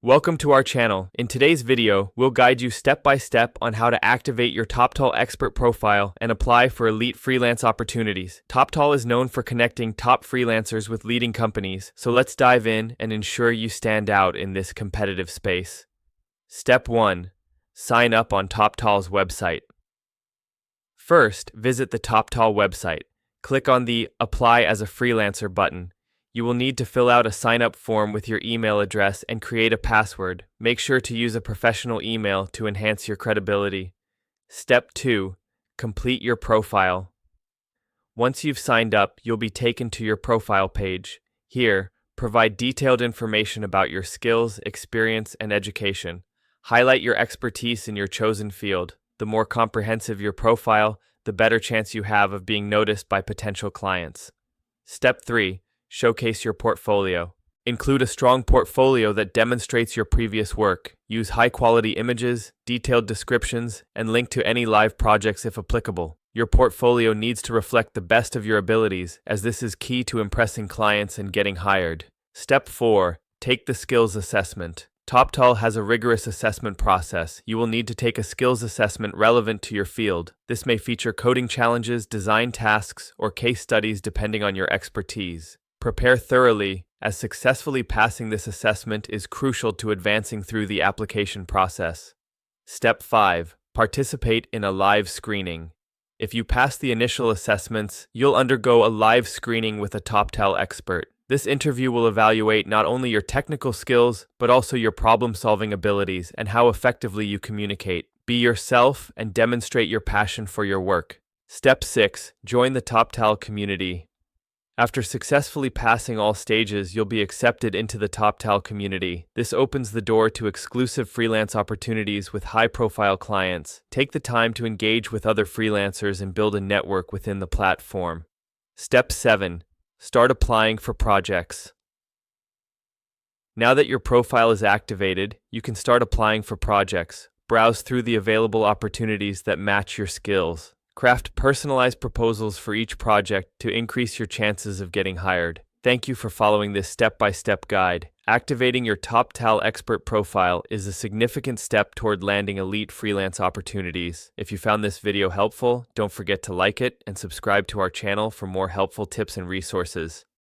Welcome to our channel. In today's video, we'll guide you step by step on how to activate your Toptal expert profile and apply for elite freelance opportunities. Toptal is known for connecting top freelancers with leading companies, so let's dive in and ensure you stand out in this competitive space. Step 1. Sign up on Toptal's website. First, visit the Toptal website. Click on the Apply as a Freelancer button. You will need to fill out a sign-up form with your email address and create a password. Make sure to use a professional email to enhance your credibility. Step 2. Complete your profile. Once you've signed up, you'll be taken to your profile page. Here, provide detailed information about your skills, experience, and education. Highlight your expertise in your chosen field. The more comprehensive your profile, the better chance you have of being noticed by potential clients. Step 3. Showcase your portfolio. Include a strong portfolio that demonstrates your previous work. Use high-quality images, detailed descriptions, and link to any live projects if applicable. Your portfolio needs to reflect the best of your abilities, as this is key to impressing clients and getting hired. Step 4. Take the skills assessment. Toptal has a rigorous assessment process. You will need to take a skills assessment relevant to your field. This may feature coding challenges, design tasks, or case studies depending on your expertise. Prepare thoroughly, as successfully passing this assessment is crucial to advancing through the application process. Step 5. Participate in a live screening. If you pass the initial assessments, you'll undergo a live screening with a Toptal expert. This interview will evaluate not only your technical skills, but also your problem-solving abilities and how effectively you communicate. Be yourself and demonstrate your passion for your work. Step 6. Join the Toptal community. After successfully passing all stages, you'll be accepted into the Toptal community. This opens the door to exclusive freelance opportunities with high-profile clients. Take the time to engage with other freelancers and build a network within the platform. Step 7. Start applying for projects. Now that your profile is activated, you can start applying for projects. Browse through the available opportunities that match your skills. Craft personalized proposals for each project to increase your chances of getting hired. Thank you for following this step-by-step guide. Activating your Toptal expert profile is a significant step toward landing elite freelance opportunities. If you found this video helpful, don't forget to like it and subscribe to our channel for more helpful tips and resources.